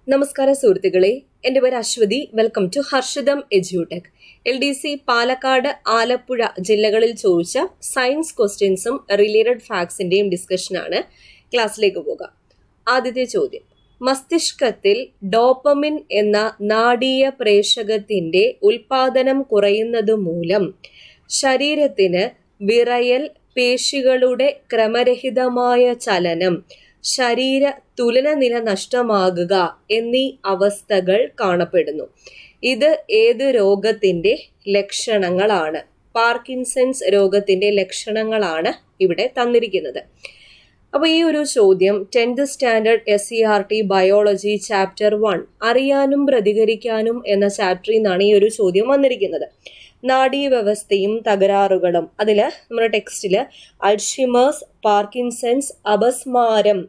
നമസ്കാരം സുഹൃത്തുക്കളെ, എൻ്റെ പേര് അശ്വതി. വെൽക്കം ടു ഹർഷിതം എജ്യൂടെക്. LDC പാലക്കാട്, ആലപ്പുഴ ജില്ലകളിൽ ചോദിച്ച സയൻസ് ക്വസ്റ്റ്യൻസും റിലേറ്റഡ് ഫാക്ട്സിൻ്റെയും ഡിസ്കഷനാണ്. ക്ലാസ്സിലേക്ക് പോകാം. ആദ്യത്തെ ചോദ്യം: മസ്തിഷ്കത്തിൽ ഡോപ്പമിൻ എന്ന നാഡീയ പ്രേഷകത്തിൻ്റെ ഉൽപാദനം കുറയുന്നത് മൂലം ശരീരത്തിന് വിറയൽ, പേശികളുടെ ക്രമരഹിതമായ ചലനം, ശരീര തുലനനില നഷ്ടമാകുക എന്നീ അവസ്ഥകൾ കാണപ്പെടുന്നു. ഇത് ഏത് രോഗത്തിൻ്റെ ലക്ഷണങ്ങളാണ്? പാർക്കിൻസൺസ് രോഗത്തിൻ്റെ ലക്ഷണങ്ങളാണ് ഇവിടെ തന്നിരിക്കുന്നത്. അപ്പോൾ ഈ ഒരു ചോദ്യം 10th standard SCERT biology chapter 1 അറിയാനും പ്രതികരിക്കാനും എന്ന ചാപ്റ്ററിൽ നിന്നാണ് ഈ ഒരു ചോദ്യം വന്നിരിക്കുന്നത്. നാഡീവ്യവസ്ഥയും തകരാറുകളും, അതിൽ നമ്മുടെ ടെക്സ്റ്റിൽ അൾഷിമേഴ്സ്, പാർക്കിൻസൺസ്, അപസ്മാരം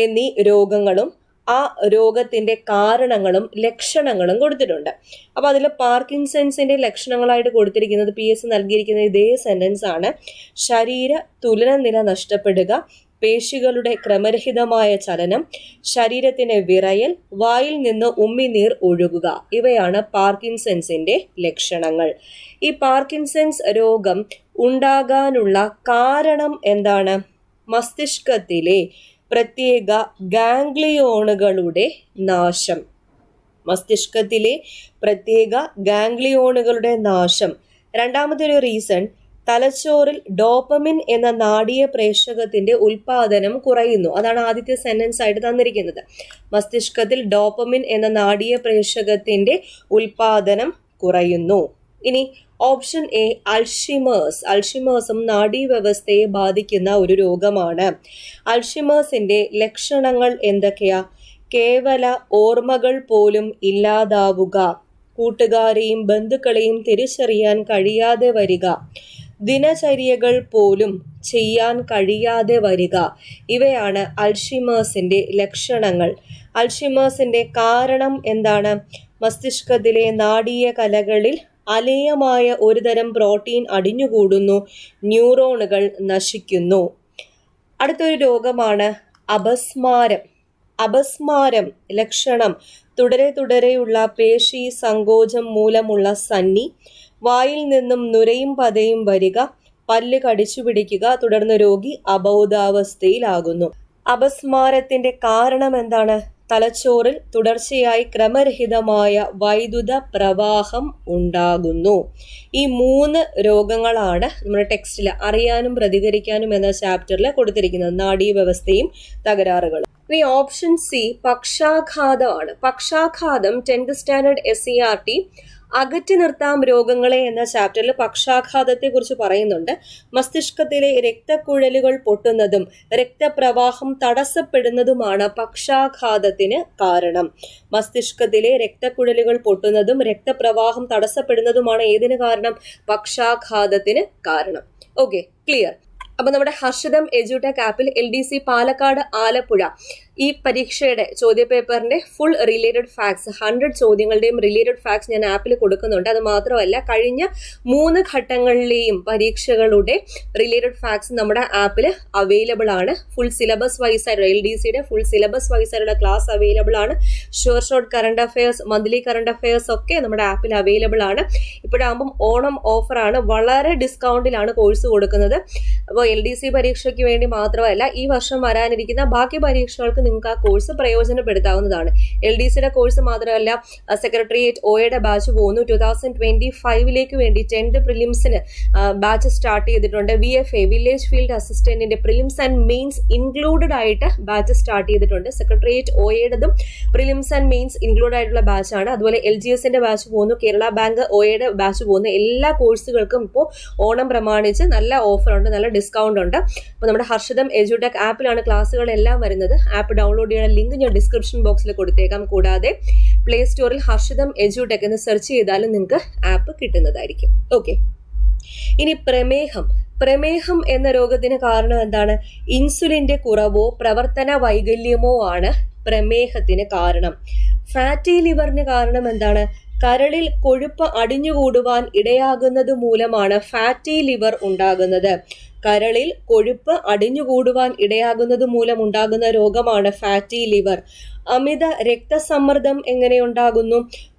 എന്നീ രോഗങ്ങളും ആ രോഗത്തിൻ്റെ കാരണങ്ങളും ലക്ഷണങ്ങളും കൊടുത്തിട്ടുണ്ട്. അപ്പോൾ അതിൽ പാർക്കിൻസൺസിൻ്റെ ലക്ഷണങ്ങളായിട്ട് കൊടുത്തിരിക്കുന്നത് PS നൽകിയിരിക്കുന്ന ഇതേ സെൻറ്റൻസ് ആണ്. ശരീര തുലനനില നഷ്ടപ്പെടുക, പേശികളുടെ ക്രമരഹിതമായ ചലനം, ശരീരത്തിന് വിറയൽ, വായിൽ നിന്ന് ഉമിനീർ ഒഴുകുക, ഇവയാണ് പാർക്കിൻസൺസിൻ്റെ ലക്ഷണങ്ങൾ. ഈ പാർക്കിൻസൺസ് രോഗം ഉണ്ടാകാനുള്ള കാരണം എന്താണ്? മസ്തിഷ്കത്തിലെ പ്രത്യേക ഗാംഗ്ലിയോണുകളുടെ നാശം. മസ്തിഷ്കത്തിലെ പ്രത്യേക ഗാംഗ്ലിയോണുകളുടെ നാശം. രണ്ടാമതൊരു റീസൺ, തലച്ചോറിൽ ഡോപ്പമിൻ എന്ന നാഡീയ പ്രേഷകത്തിന്റെ ഉൽപാദനം കുറയുന്നു. അതാണ് ആദ്യത്തെ സെന്റൻസ് ആയിട്ട് തന്നിരിക്കുന്നത്. മസ്തിഷ്കത്തിൽ ഡോപ്പമിൻ എന്ന നാഡീയ പ്രേഷകത്തിന്റെ ഉൽപാദനം കുറയുന്നു. ഇനി ഓപ്ഷൻ എ, അൾഷിമേഴ്സ്. അൾഷിമേഴ്സും നാഡീവ്യവസ്ഥയെ ബാധിക്കുന്ന ഒരു രോഗമാണ്. അൾഷിമേഴ്സിന്റെ ലക്ഷണങ്ങൾ എന്തൊക്കെയാ? കേവല ഓർമ്മകൾ പോലും ഇല്ലാതാവുക, കൂട്ടുകാരെയും ബന്ധുക്കളെയും തിരിച്ചറിയാൻ കഴിയാതെ വരിക, ദിനചര്യകൾ പോലും ചെയ്യാൻ കഴിയാതെ വരിക, ഇവയാണ് അൾഷിമേഴ്സിന്റെ ലക്ഷണങ്ങൾ. അൾഷിമേഴ്സിന്റെ കാരണം എന്താണ്? മസ്തിഷ്കത്തിലെ നാഡീയ കലകളിൽ അലേയമായ ഒരുതരം പ്രോട്ടീൻ അടിഞ്ഞുകൂടുന്നു, ന്യൂറോണുകൾ നശിക്കുന്നു. അടുത്തൊരു രോഗമാണ് അപസ്മാരം. അപസ്മാരം ലക്ഷണം തുടരെയുള്ള പേശി സങ്കോചം മൂലമുള്ള സന്നി, വായിൽ നിന്നും നുരയും പതയും വരിക, പല്ല് കടിച്ചു പിടിക്കുക, തുടർന്ന് രോഗി അബോധാവസ്ഥയിലാകുന്നു. അപസ്മാരത്തിന്റെ കാരണം എന്താണ്? തലച്ചോറിൽ തുടർച്ചയായി ക്രമരഹിതമായ വൈദ്യുത പ്രവാഹം ഉണ്ടാകുന്നു. ഈ 3 രോഗങ്ങളാണ് നമ്മുടെ ടെക്സ്റ്റിൽ അറിയാനും പ്രതികരിക്കാനും എന്ന ചാപ്റ്ററിൽ കൊടുത്തിരിക്കുന്നത്, നാഡീവ്യവസ്ഥയും തകരാറുകളും. ഇനി ഓപ്ഷൻ സി, പക്ഷാഘാതമാണ്. പക്ഷാഘാതം 10th സ്റ്റാൻഡേർഡ് SCERT അകറ്റി നിർത്താം രോഗങ്ങളെ എന്ന ചാപ്റ്ററിൽ പക്ഷാഘാതത്തെ കുറിച്ച് പറയുന്നുണ്ട്. മസ്തിഷ്കത്തിലെ രക്തക്കുഴലുകൾ പൊട്ടുന്നതും രക്തപ്രവാഹം തടസ്സപ്പെടുന്നതുമാണ് പക്ഷാഘാതത്തിന് കാരണം. മസ്തിഷ്കത്തിലെ രക്തക്കുഴലുകൾ പൊട്ടുന്നതും രക്തപ്രവാഹം തടസ്സപ്പെടുന്നതുമാണ് ഏതിന് കാരണം? പക്ഷാഘാതത്തിന് കാരണം. Okay, clear. അപ്പോൾ നമ്മുടെ ഹർഷിതം എജ്യൂടെക് ആപ്പിൽ LDC പാലക്കാട്, ആലപ്പുഴ ഈ പരീക്ഷയുടെ ചോദ്യപേപ്പറിന്റെ ഫുൾ റിലേറ്റഡ് ഫാക്ട്സ്, 100 ചോദ്യങ്ങളുടെയും റിലേറ്റഡ് ഫാക്ട്സ് ഞാൻ ആപ്പിൽ കൊടുക്കുന്നുണ്ട്. അത് മാത്രമല്ല, കഴിഞ്ഞ 3 ഘട്ടങ്ങളിലെയും പരീക്ഷകളുടെ റിലേറ്റഡ് ഫാക്ട്സ് നമ്മുടെ ആപ്പിൽ അവൈലബിൾ ആണ്. ഫുൾ സിലബസ് വൈസ് ആയിട്ടുള്ള LDCയുടെ ഫുൾ സിലബസ് വൈസ് ആയിട്ടുള്ള ക്ലാസ് അവൈലബിൾ ആണ്. Short current affairs, monthly current affairs ഒക്കെ നമ്മുടെ ആപ്പിൽ അവൈലബിൾ ആണ്. ഇപ്പോഴാകുമ്പം ഓണം ഓഫറാണ്, വളരെ ഡിസ്കൗണ്ടിലാണ് കോഴ്സ് കൊടുക്കുന്നത്. അപ്പോൾ LDC പരീക്ഷയ്ക്ക് വേണ്ടി മാത്രമല്ല, ഈ വർഷം വരാനിരിക്കുന്ന ബാക്കി പരീക്ഷകൾക്ക് നിങ്ങൾക്ക് ആ കോഴ്സ് പ്രയോജനപ്പെടുത്താവുന്നതാണ്. LDCയുടെ കോഴ്സ് മാത്രമല്ല, സെക്രട്ടേറിയറ്റ് OAയുടെ ബാച്ച് പോകുന്നു. 2025 വേണ്ടി 10th പ്രിലിംസിന് ബാച്ച് സ്റ്റാർട്ട് ചെയ്തിട്ടുണ്ട്. VFA വില്ലേജ് ഫീൽഡ് അസിസ്റ്റന്റിന്റെ പ്രിലിംസ് ആൻഡ് മെയിൻസ് ഇൻക്ലൂഡഡ് ആയിട്ട് ബാച്ച് സ്റ്റാർട്ട് ചെയ്തിട്ടുണ്ട്. സെക്രട്ടേറിയറ്റ് OAയുടേതും പ്രിലിംസ് ആൻഡ് മെയിൻസ് ഇൻക്ലൂഡ് ആയിട്ടുള്ള ബാച്ചാണ്. അതുപോലെ LGSന്റെ ബാച്ച് പോകുന്നു, കേരള ബാങ്ക് OAയുടെ ബാച്ച് പോകുന്നു. എല്ലാ കോഴ്സുകൾക്കും ഇപ്പോൾ ഓണം പ്രമാണിച്ച് നല്ല ഓഫറുണ്ട്, നല്ല ഡിസ്കൗണ്ട് ഉണ്ട്. അപ്പോൾ നമ്മുടെ ഹർഷിതം എജ്യൂടെക് ആപ്പിലാണ് ക്ലാസ്സുകളെല്ലാം വരുന്നത്. ആപ്പ് ഡൗൺലോഡ് ചെയ്യുന്ന ലിങ്ക് ഞാൻ ഡിസ്ക്രിപ്ഷൻ ബോക്സിൽ കൊടുത്തേക്കാം. കൂടാതെ പ്ലേ സ്റ്റോറിൽ ഹർഷിതം എജ്യൂടെക് എന്ന് സെർച്ച് ചെയ്താലും നിങ്ങൾക്ക് ആപ്പ് കിട്ടുന്നതായിരിക്കും. ഓക്കെ, ഇനി പ്രമേഹം എന്ന രോഗത്തിന് കാരണം എന്താണ്? ഇൻസുലിന്റെ കുറവോ പ്രവർത്തന വൈകല്യമോ ആണ് പ്രമേഹത്തിന് കാരണം. ഫാറ്റി ലിവറിന് കാരണം എന്താണ്? കരളിൽ കൊഴുപ്പ് അടിഞ്ഞുകൂടുവാൻ ഇടയാകുന്നത് മൂലമാണ് ഫാറ്റി ലിവർ ഉണ്ടാകുന്നത്. കരളിൽ കൊഴുപ്പ് അടിഞ്ഞുകൂടുവാൻ ഇടയാകുന്നത് മൂലമുണ്ടാകുന്ന രോഗമാണ് ഫാറ്റി ലിവർ. അമിത രക്തസമ്മർദ്ദം എങ്ങനെ ഉണ്ടാകുന്നു?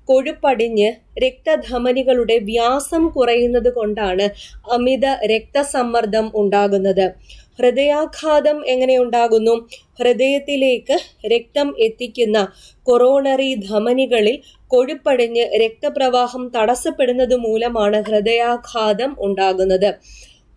കൊഴുപ്പടിഞ്ഞ് രക്തധമനികളുടെ വ്യാസം കുറയുന്നത് കൊണ്ടാണ് അമിത രക്തസമ്മർദ്ദം ഉണ്ടാകുന്നത്. ഹൃദയാഘാതം എങ്ങനെ ഉണ്ടാകുന്നു? ഹൃദയത്തിലേക്ക് രക്തം എത്തിക്കുന്ന കൊറോണറി ധമനികളിൽ കൊഴുപ്പടിഞ്ഞ് രക്തപ്രവാഹം തടസ്സപ്പെടുന്നത് മൂലമാണ് ഹൃദയാഘാതം ഉണ്ടാകുന്നത്.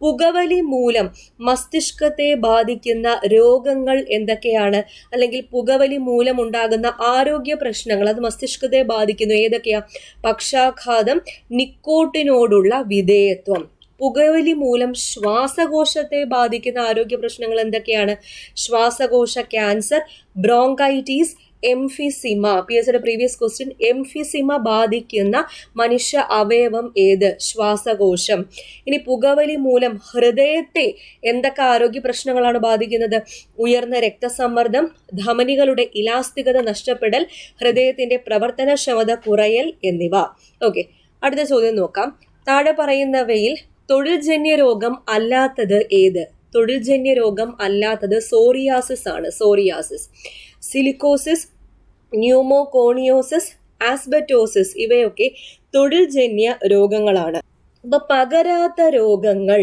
പുകവലി മൂലം മസ്തിഷ്കത്തെ ബാധിക്കുന്ന രോഗങ്ങൾ എന്തൊക്കെയാണ്? അല്ലെങ്കിൽ പുകവലി മൂലം ഉണ്ടാകുന്ന ആരോഗ്യ പ്രശ്നങ്ങൾ, അത് മസ്തിഷ്കത്തെ ബാധിക്കുന്നു. ഏതൊക്കെയാ? പക്ഷാഘാതം, നിക്കോട്ടിനോടുള്ള വിധേയത്വം. പുകവലി മൂലം ശ്വാസകോശത്തെ ബാധിക്കുന്ന ആരോഗ്യ പ്രശ്നങ്ങൾ എന്തൊക്കെയാണ്? ശ്വാസകോശ ക്യാൻസർ, ബ്രോങ്കൈറ്റിസ്, എംഫിസിമ. PSയുടെ പ്രീവിയസ് ക്വസ്റ്റ്യൻ, എംഫിസിമ ബാധിക്കുന്ന മനുഷ്യ അവയവം ഏത്? ശ്വാസകോശം. ഇനി പുകവലി മൂലം ഹൃദയത്തെ എന്തൊക്കെ ആരോഗ്യ പ്രശ്നങ്ങളാണ് ബാധിക്കുന്നത്? ഉയർന്ന രക്തസമ്മർദ്ദം, ധമനികളുടെ ഇലാസ്തികത നഷ്ടപ്പെടൽ, ഹൃദയത്തിന്റെ പ്രവർത്തനക്ഷമത കുറയൽ എന്നിവ. ഓക്കെ, അടുത്ത ചോദ്യം നോക്കാം. താഴെ പറയുന്നവയിൽ തൊഴിൽജന്യ രോഗം അല്ലാത്തത് ഏത്? തൊഴിൽജന്യ രോഗം അല്ലാത്തത് സോറിയാസിസ് ആണ്. സോറിയാസിസ്, സിലിക്കോസിസ്, ന്യൂമോകോണിയോസിസ്, ആസ്ബറ്റോസിസ് ഇവയൊക്കെ തൊഴിൽജന്യ രോഗങ്ങളാണ്. അപ്പൊ പകരാത്ത രോഗങ്ങൾ,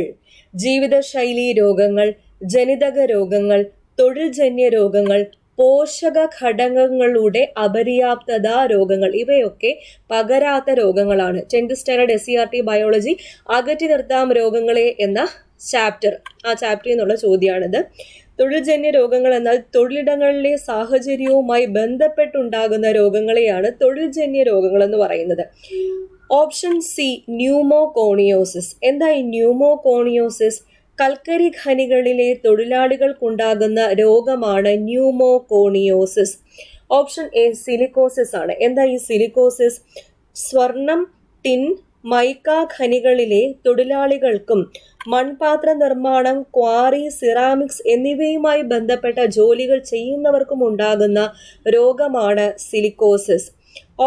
ജീവിതശൈലി രോഗങ്ങൾ, ജനിതക രോഗങ്ങൾ, തൊഴിൽജന്യ രോഗങ്ങൾ, പോഷക ഘടകങ്ങളുടെ അപര്യാപ്തത രോഗങ്ങൾ ഇവയൊക്കെ പകരാത്ത രോഗങ്ങളാണ്. 10th സ്റ്റാൻഡേർഡ് SCERT ബയോളജി അകറ്റി നിർത്താം രോഗങ്ങളെ എന്ന ചാപ്റ്റർ, ആ ചാപ്റ്ററിൽ നിന്നുള്ള ചോദ്യമാണിത്. തൊഴിൽജന്യ രോഗങ്ങൾ എന്നാൽ തൊഴിലിടങ്ങളിലെ സാഹചര്യവുമായി ബന്ധപ്പെട്ടുണ്ടാകുന്ന രോഗങ്ങളെയാണ് തൊഴിൽജന്യ രോഗങ്ങൾ എന്ന് പറയുന്നത്. Option C, pneumoconiosis. എന്താ ഈ ന്യൂമോകോണിയോസിസ്? കൽക്കരി ഖനികളിലെ തൊഴിലാളികൾക്കുണ്ടാകുന്ന രോഗമാണ് ന്യൂമോകോണിയോസിസ്. ഓപ്ഷൻ എ, സിലിക്കോസിസ് ആണ്. എന്താ ഈ സിലിക്കോസിസ്? സ്വർണം, ടിൻ, മൈക്ക ഖനികളിലെ തൊഴിലാളികൾക്കും മൺപാത്ര നിർമ്മാണം, ക്വാറി, സിറാമിക്സ് എന്നിവയുമായി ബന്ധപ്പെട്ട ജോലികൾ ചെയ്യുന്നവർക്കും ഉണ്ടാകുന്ന രോഗമാണ് സിലിക്കോസിസ്.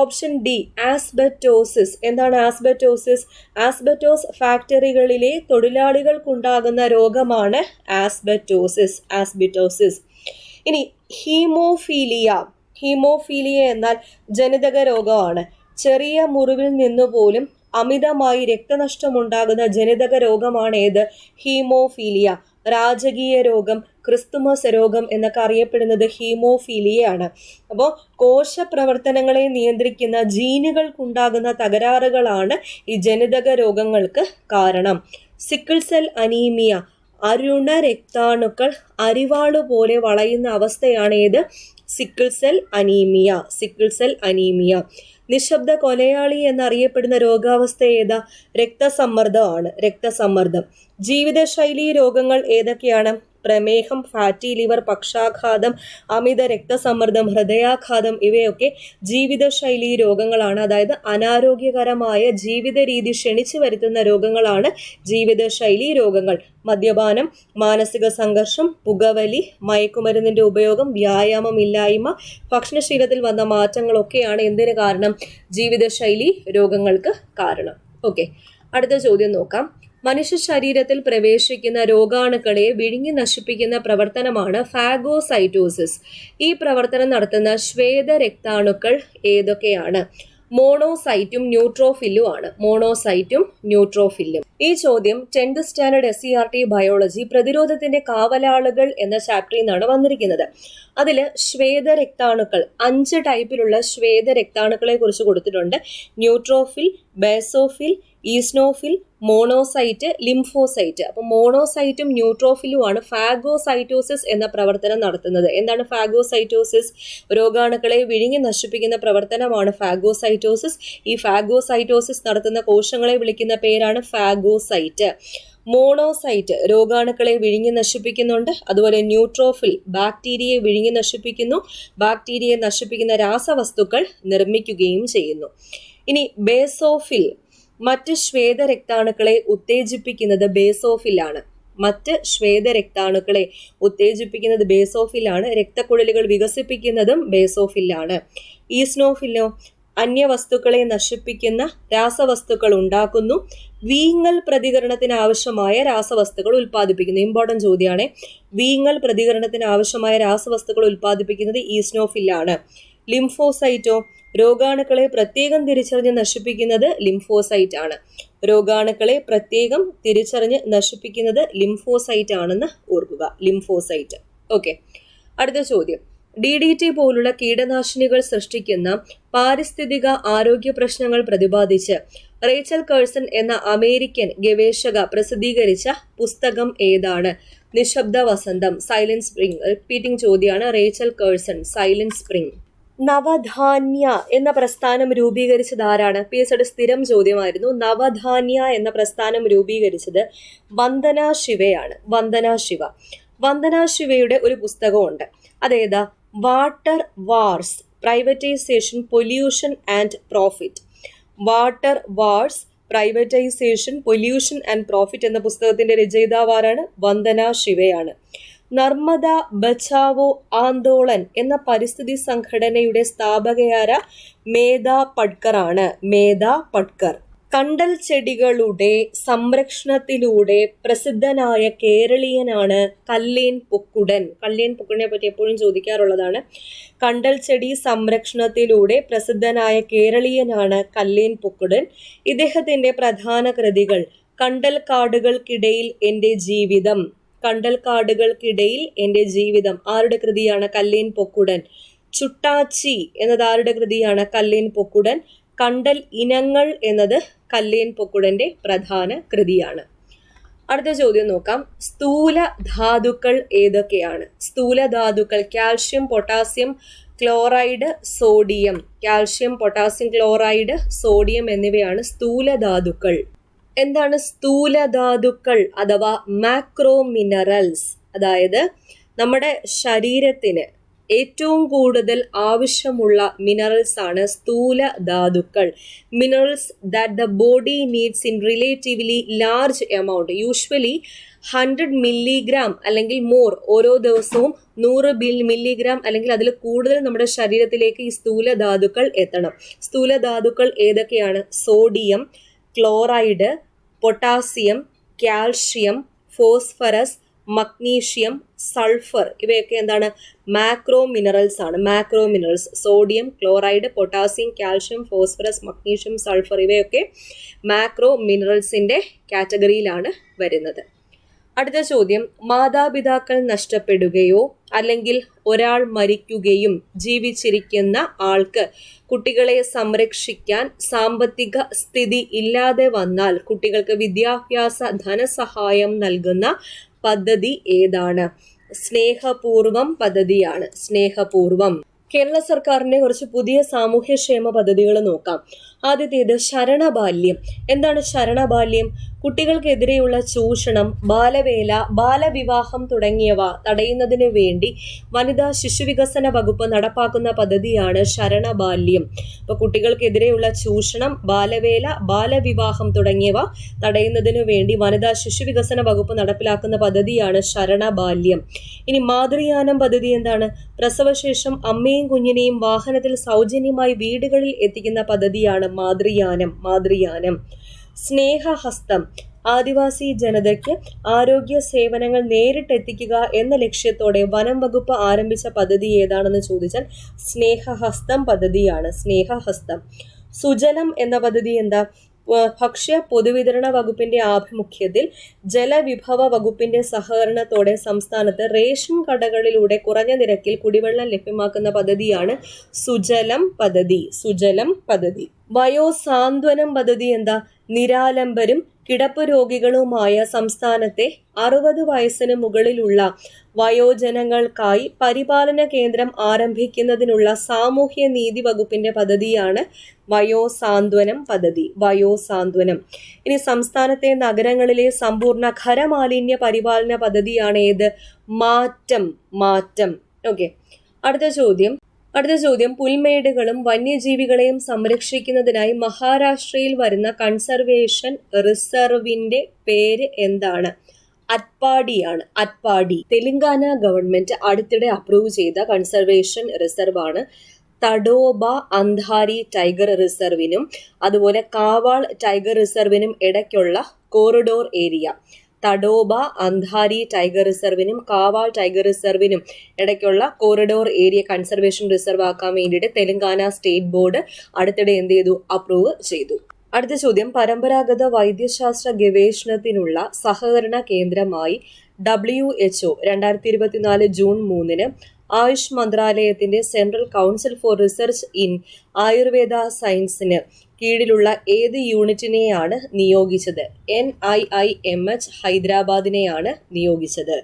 Option D, asbestosis. എന്താണ് ആസ്ബറ്റോസിസ്? ആസ്ബറ്റോസ് ഫാക്ടറികളിലെ തൊഴിലാളികൾക്കുണ്ടാകുന്ന രോഗമാണ് ആസ്ബറ്റോസിസ്. ആസ്ബറ്റോസിസ്. ഇനി ഹീമോഫീലിയ. ഹീമോഫീലിയ എന്നാൽ ജനിതക രോഗമാണ്. ചെറിയ മുറിവിൽ നിന്നുപോലും അമിതമായി രക്തനഷ്ടമുണ്ടാകുന്ന ജനിതക രോഗമാണ് ഏത്? ഹീമോഫീലിയ. രാജകീയ രോഗം, ക്രിസ്തുമസ് രോഗം എന്നൊക്കെ അറിയപ്പെടുന്നത് ഹീമോഫീലിയയാണ്. അപ്പോൾ കോശപ്രവർത്തനങ്ങളെ നിയന്ത്രിക്കുന്ന ജീനുകൾക്കുണ്ടാകുന്ന തകരാറുകളാണ് ഈ ജനിതക രോഗങ്ങൾക്ക് കാരണം. Sickle cell anaemia. അരുണ രക്താണുക്കൾ അരിവാളു പോലെ വളയുന്ന അവസ്ഥയാണ് ഏത്? Sickle cell anaemia. Sickle cell anaemia. നിശബ്ദ കൊലയാളി എന്നറിയപ്പെടുന്ന രോഗാവസ്ഥ ഏതാ? രക്തസമ്മർദ്ദമാണ്. രക്തസമ്മർദ്ദം. ജീവിതശൈലി രോഗങ്ങൾ ഏതൊക്കെയാണ്? പ്രമേഹം, ഫാറ്റി ലിവർ, പക്ഷാഘാതം, അമിത രക്തസമ്മർദ്ദം, ഹൃദയാഘാതം ഇവയൊക്കെ ജീവിതശൈലി രോഗങ്ങളാണ്. അതായത് അനാരോഗ്യകരമായ ജീവിത രീതി ക്ഷണിച്ചു വരുത്തുന്ന രോഗങ്ങളാണ് ജീവിതശൈലി രോഗങ്ങൾ. മദ്യപാനം, മാനസിക സംഘർഷം, പുകവലി, മയക്കുമരുന്നിന്റെ ഉപയോഗം, വ്യായാമമില്ലായ്മ, ഭക്ഷണശീലത്തിൽ വന്ന മാറ്റങ്ങളൊക്കെയാണ് എന്തിന് കാരണം? ജീവിതശൈലി രോഗങ്ങൾക്ക് കാരണം. ഓക്കെ, അടുത്ത ചോദ്യം നോക്കാം. മനുഷ്യ ശരീരത്തിൽ പ്രവേശിക്കുന്ന രോഗാണുക്കളെ വിഴുങ്ങി നശിപ്പിക്കുന്ന പ്രവർത്തനമാണ് ഫാഗോസൈറ്റോസിസ്. ഈ പ്രവർത്തനം നടത്തുന്ന ശ്വേത രക്താണുക്കൾ ഏതൊക്കെയാണ്? മോണോസൈറ്റും ന്യൂട്രോഫില്ലും ആണ്. മോണോസൈറ്റും ന്യൂട്രോഫില്ലും. ഈ ചോദ്യം 10th സ്റ്റാൻഡേർഡ് SCERT ബയോളജി പ്രതിരോധത്തിന്റെ കാവലാളുകൾ എന്ന ചാപ്റ്ററിൽ നിന്നാണ് വന്നിരിക്കുന്നത്. അതിൽ ശ്വേത രക്താണുക്കൾ 5 ടൈപ്പിലുള്ള ശ്വേത രക്താണുക്കളെ കുറിച്ച് കൊടുത്തിട്ടുണ്ട്. Neutrophil, basophil, eosinophil, monocyte, lymphocyte. അപ്പോൾ മോണോസൈറ്റും ന്യൂട്രോഫിലുമാണ് ഫാഗോസൈറ്റോസിസ് എന്ന പ്രവർത്തനം നടത്തുന്നത്. എന്താണ് ഫാഗോസൈറ്റോസിസ്? രോഗാണുക്കളെ വിഴുങ്ങി നശിപ്പിക്കുന്ന പ്രവർത്തനമാണ് ഫാഗോസൈറ്റോസിസ്. ഈ ഫാഗോസൈറ്റോസിസ് നടത്തുന്ന കോശങ്ങളെ വിളിക്കുന്ന പേരാണ് ഫാഗോസൈറ്റ്. മോണോസൈറ്റ് രോഗാണുക്കളെ വിഴുങ്ങി നശിപ്പിക്കുന്നുണ്ട്. അതുപോലെ ന്യൂട്രോഫിൽ ബാക്ടീരിയയെ വിഴുങ്ങി നശിപ്പിക്കുന്നു. ബാക്ടീരിയയെ നശിപ്പിക്കുന്ന രാസവസ്തുക്കൾ നിർമ്മിക്കുകയും ചെയ്യുന്നു. ഇനി ബേസോഫിൽ, മറ്റ് ശ്വേത രക്താണുക്കളെ ഉത്തേജിപ്പിക്കുന്നത് ബേസോഫിലാണ്. മറ്റ് ശ്വേത രക്താണുക്കളെ ഉത്തേജിപ്പിക്കുന്നത് ബേസോഫിലാണ്. രക്തക്കുഴലുകൾ വികസിപ്പിക്കുന്നതും ബേസോഫിലാണ്. ഈസ്നോഫിലോ? അന്യവസ്തുക്കളെ നശിപ്പിക്കുന്ന രാസവസ്തുക്കൾ ഉണ്ടാക്കുന്നു. വീങ്ങൽ പ്രതികരണത്തിന് ആവശ്യമായ രാസവസ്തുക്കൾ ഉൽപ്പാദിപ്പിക്കുന്നു. ഇമ്പോർട്ടൻറ്റ് ചോദ്യമാണ്. വീങ്ങൽ പ്രതികരണത്തിന് ആവശ്യമായ രാസവസ്തുക്കൾ ഉൽപ്പാദിപ്പിക്കുന്നത് ഈസ്നോഫിലാണ്. ലിംഫോസൈറ്റോ? രോഗാണുക്കളെ പ്രത്യേകം തിരിച്ചറിഞ്ഞ് നശിപ്പിക്കുന്നത് ലിംഫോസൈറ്റ് ആണ്. രോഗാണുക്കളെ പ്രത്യേകം തിരിച്ചറിഞ്ഞ് നശിപ്പിക്കുന്നത് ലിംഫോസൈറ്റ് ആണെന്ന് ഓർക്കുക. ലിംഫോസൈറ്റ്. ഓക്കെ, അടുത്ത ചോദ്യം. DDT പോലുള്ള കീടനാശിനികൾ സൃഷ്ടിക്കുന്ന പാരിസ്ഥിതിക ആരോഗ്യ പ്രശ്നങ്ങൾ പ്രതിപാദിച്ച് റേച്ചൽ കേഴ്സൺ എന്ന അമേരിക്കൻ ഗവേഷക പ്രസിദ്ധീകരിച്ച പുസ്തകം ഏതാണ്? നിശബ്ദ വസന്തം, സൈലന്റ് സ്പ്രിംഗ്. റിപ്പീറ്റിംഗ് ചോദ്യമാണ്. Rachel Carson, silent spring. Navdanya എന്ന പ്രസ്ഥാനം രൂപീകരിച്ചത് ആരാണ്? PSയുടെ സ്ഥിരം ചോദ്യമായിരുന്നു. നവധാന്യ എന്ന പ്രസ്ഥാനം രൂപീകരിച്ചത് വന്ദന ശിവയാണ്. വന്ദന ശിവയുടെ ഒരു പുസ്തകമുണ്ട്. അതേതാ? Water wars, privatisation, pollution and profit. Water wars, privatisation, pollution and profit എന്ന പുസ്തകത്തിന്റെ രചയിതാവാരാണ്? വന്ദന ശിവയാണ്. നർമ്മദ ബച്ചാവോ ആന്തോളൻ എന്ന പരിസ്ഥിതി സംഘടനയുടെ സ്ഥാപകയായ മേധാ പട്കർ ആണ്. മേധാ പട്കർ. കണ്ടൽ ചെടികളുടെ സംരക്ഷണത്തിലൂടെ പ്രസിദ്ധനായ കേരളീയനാണ് കല്ലേൻ പൊക്കുടൻ. കല്ലേൻ പൊക്കുടനെ പറ്റി എപ്പോഴും ചോദിക്കാറുള്ളതാണ്. കണ്ടൽ ചെടി സംരക്ഷണത്തിലൂടെ പ്രസിദ്ധനായ കേരളീയനാണ് കല്ലേൻ പൊക്കുടൻ. ഇദ്ദേഹത്തിന്റെ പ്രധാന കൃതികൾ കണ്ടൽ കാടുകൾക്കിടയിൽ എൻ്റെ ജീവിതം. കണ്ടൽ കാടുകൾക്കിടയിൽ എൻ്റെ ജീവിതം ആരുടെ കൃതിയാണ്? കല്ലേൻ പൊക്കുടൻ. ചുട്ടാച്ചി എന്നത് ആരുടെ കൃതിയാണ്? കല്ലേൻ പൊക്കുടൻ. കണ്ടൽ ഇനങ്ങൾ എന്നത് കല്ലേൻ പൊക്കുടന്റെ പ്രധാന കൃതിയാണ്. അടുത്ത ചോദ്യം നോക്കാം. സ്ഥൂല ധാതുക്കൾ ഏതൊക്കെയാണ്? സ്ഥൂല ധാതുക്കൾ calcium, potassium chloride, sodium. Calcium, potassium chloride, sodium എന്നിവയാണ് സ്ഥൂല ധാതുക്കൾ. എന്താണ് സ്ഥൂല ധാതുക്കൾ അഥവാ മാക്രോ മിനറൽസ്? അതായത് നമ്മുടെ ശരീരത്തിന് ഏറ്റവും കൂടുതൽ ആവശ്യമുള്ള മിനറൽസ് ആണ് സ്ഥൂല ധാതുക്കൾ. Minerals that the body needs in relatively large amount, usually 100 milligram അല്ലെങ്കിൽ മോർ. ഓരോ ദിവസവും 100 മില്ലിഗ്രാം അല്ലെങ്കിൽ അതിൽ കൂടുതൽ നമ്മുടെ ശരീരത്തിലേക്ക് ഈ സ്ഥൂല ധാതുക്കൾ എത്തണം. സ്ഥൂല ധാതുക്കൾ ഏതൊക്കെയാണ്? Sodium, chloride, potassium, calcium, phosphorus, magnesium, sulphur. ഇവയൊക്കെ എന്താണ്? മാക്രോ മിനറൽസ് ആണ്. Macro minerals. Sodium, chloride, potassium, calcium, phosphorus, magnesium, sulphur ഇവയൊക്കെ മാക്രോ മിനറൽസിന്റെ കാറ്റഗറിയിലാണ് വരുന്നത്. അടുത്ത ചോദ്യം. മാതാപിതാക്കൾ നഷ്ടപ്പെടുകയോ അല്ലെങ്കിൽ ഒരാൾ മരിക്കുകയും ജീവിച്ചിരിക്കുന്ന ആൾക്ക് കുട്ടികളെ സംരക്ഷിക്കാൻ സാമ്പത്തിക സ്ഥിതി ഇല്ലാതെ വന്നാൽ കുട്ടികൾക്ക് വിദ്യാഭ്യാസ ധനസഹായം നൽകുന്ന പദ്ധതി ഏതാണ്? സ്നേഹപൂർവം പദ്ധതിയാണ്. സ്നേഹപൂർവം. കേരള സർക്കാരിന്റെ കുറച്ച് പുതിയ സാമൂഹ്യക്ഷേമ പദ്ധതികൾ നോക്കാം. ആദ്യത്തേത് ശരണബാല്യം. എന്താണ് ശരണബാല്യം? കുട്ടികൾക്കെതിരെയുള്ള ചൂഷണം, ബാലവേല, ബാലവിവാഹം തുടങ്ങിയവ തടയുന്നതിന് വേണ്ടി വനിതാ ശിശുവികസന വകുപ്പ് നടപ്പാക്കുന്ന പദ്ധതിയാണ് ശരണബാല്യം. അപ്പോൾ കുട്ടികൾക്കെതിരെയുള്ള ചൂഷണം, ബാലവേല, ബാലവിവാഹം തുടങ്ങിയവ തടയുന്നതിന് വേണ്ടി വനിതാ ശിശുവികസന വകുപ്പ് നടപ്പിലാക്കുന്ന പദ്ധതിയാണ് ശരണബാല്യം. ഇനി മാതൃയാനം പദ്ധതി എന്താണ്? പ്രസവശേഷം അമ്മയും കുഞ്ഞിനെയും വാഹനത്തിൽ സൗജന്യമായി വീടുകളിൽ എത്തിക്കുന്ന പദ്ധതിയാണ് മാതൃയാനം. സ്നേഹഹസ്തം. ആദിവാസി ജനതയ്ക്ക് ആരോഗ്യ സേവനങ്ങൾ നേരിട്ടെത്തിക്കുക എന്ന ലക്ഷ്യത്തോടെ വനം വകുപ്പ് ആരംഭിച്ച പദ്ധതി ഏതാണെന്ന് ചോദിച്ചാൽ സ്നേഹഹസ്തം പദ്ധതിയാണ്. സ്നേഹഹസ്തം. സുജലം എന്ന പദ്ധതി എന്താ? ഭക്ഷ്യ പൊതുവിതരണ വകുപ്പിന്റെ ആഭിമുഖ്യത്തിൽ ജലവിഭവ വകുപ്പിന്റെ സഹകരണത്തോടെ സംസ്ഥാനത്ത് റേഷൻ കടകളിലൂടെ കുറഞ്ഞ നിരക്കിൽ കുടിവെള്ളം ലഭ്യമാക്കുന്ന പദ്ധതിയാണ് സുജലം പദ്ധതി. വയോസാന്ത്വനം പദ്ധതി എന്താ? നിരാലംബരും കിടപ്പ് രോഗികളുമായ സംസ്ഥാനത്തെ 60 വയസ്സിന് മുകളിലുള്ള വയോജനങ്ങൾക്കായി പരിപാലന കേന്ദ്രം ആരംഭിക്കുന്നതിനുള്ള സാമൂഹ്യ നീതി വകുപ്പിന്റെ പദ്ധതിയാണ് വയോസാന്ത്വനം പദ്ധതി. ഇനി സംസ്ഥാനത്തെ നഗരങ്ങളിലെ സമ്പൂർണ്ണ ഖരമാലിന്യ പരിപാലന പദ്ധതിയാണ് ഏത്? മാറ്റം. ഓക്കെ, അടുത്ത ചോദ്യം. പുൽമേടുകളും വന്യജീവികളെയും സംരക്ഷിക്കുന്നതിനായി മഹാരാഷ്ട്രയിൽ വരുന്ന കൺസർവേഷൻ റിസർവിന്റെ പേര് എന്താണ്? അറ്റ്പാടി. തെലങ്കാന ഗവൺമെന്റ് അടുത്തിടെ അപ്രൂവ് ചെയ്ത കൺസർവേഷൻ റിസർവ് ആണ്. തഡോബ അന്ധാരി ടൈഗർ റിസർവിനും അതുപോലെ കാവാൾ ടൈഗർ റിസർവിനും ഇടയ്ക്കുള്ള corridor area. Tadoba Andhari tiger റിസർവിനും കാവാൾ ടൈഗർ റിസർവിനും ഇടയ്ക്കുള്ള കോറിഡോർ ഏരിയ കൺസർവേഷൻ റിസർവ് ആക്കാൻ വേണ്ടിയിട്ട് തെലങ്കാന സ്റ്റേറ്റ് ബോർഡ് അടുത്തിടെ എന്ത് ചെയ്തു? അപ്രൂവ് ചെയ്തു. അടുത്ത ചോദ്യം, പരമ്പരാഗത വൈദ്യശാസ്ത്ര ഗവേഷണത്തിനുള്ള സഹകരണ കേന്ദ്രമായി WHO 2024 ജൂൺ 3 ആയുഷ് മന്ത്രാലയത്തിന്റെ central council for research in Ayurveda സയൻസിന് കീഴിലുള്ള ഏത് യൂണിറ്റിനെയാണ് നിയോഗിച്ചത്? NIIMH ഹൈദരാബാദിനെയാണ് നിയോഗിച്ചത്.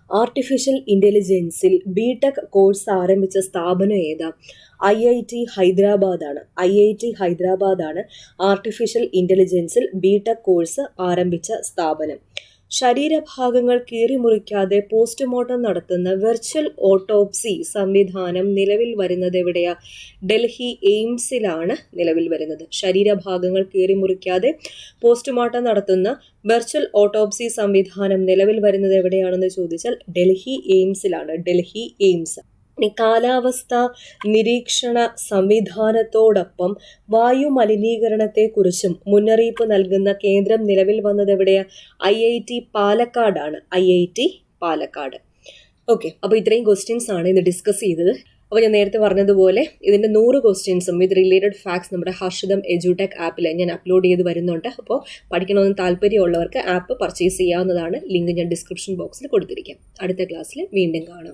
ആർട്ടിഫിഷ്യൽ ഇന്റലിജൻസിൽ BTech കോഴ്സ് ആരംഭിച്ച സ്ഥാപനം ഏതാ? IIT ഹൈദരാബാദാണ്. IIT ഹൈദരാബാദാണ് ആർട്ടിഫിഷ്യൽ ഇന്റലിജൻസിൽ BTech കോഴ്സ് ആരംഭിച്ച സ്ഥാപനം. ശരീരഭാഗങ്ങൾ കീറിമുറിക്കാതെ പോസ്റ്റ്മോർട്ടം നടത്തുന്ന വെർച്വൽ ഓട്ടോപ്സി സംവിധാനം നിലവിൽ വരുന്നത് എവിടെയാ? ഡൽഹി എയിംസിലാണ് നിലവിൽ വരുന്നത്. ശരീരഭാഗങ്ങൾ കീറിമുറിക്കാതെ പോസ്റ്റ്മോർട്ടം നടത്തുന്ന വെർച്വൽ ഓട്ടോപ്സി സംവിധാനം നിലവിൽ വരുന്നത് എവിടെയാണെന്ന് ചോദിച്ചാൽ ഡൽഹി എയിംസിലാണ്. ഡൽഹി എയിംസ്. കാലാവസ്ഥ നിരീക്ഷണ സംവിധാനത്തോടൊപ്പം വായു മലിനീകരണത്തെക്കുറിച്ചും മുന്നറിയിപ്പ് നൽകുന്ന കേന്ദ്രം നിലവിൽ വന്നത് എവിടെയാ? IIT പാലക്കാടാണ്. IIT പാലക്കാട്. ഓക്കെ, അപ്പോൾ ഇത്രയും ക്വസ്റ്റ്യൻസ് ആണ് ഇന്ന് ഡിസ്കസ് ചെയ്തത്. അപ്പോൾ ഞാൻ നേരത്തെ പറഞ്ഞതുപോലെ ഇതിൻ്റെ 100 ക്വസ്റ്റ്യൻസും വിത്ത് റിലേറ്റഡ് ഫാക്ട്സ് നമ്മുടെ ഹർഷിതം എഡ്യൂടെക് ആപ്പിൽ ഞാൻ അപ്ലോഡ് ചെയ്ത് വരുന്നുണ്ട്. അപ്പോൾ പഠിക്കണമെന്ന് താല്പര്യമുള്ളവർക്ക് ആപ്പ് പർച്ചേസ് ചെയ്യാവുന്നതാണ്. ലിങ്ക് ഞാൻ ഡിസ്ക്രിപ്ഷൻ ബോക്സിൽ കൊടുത്തിരിക്കാം. അടുത്ത ക്ലാസ്സിൽ വീണ്ടും കാണാം.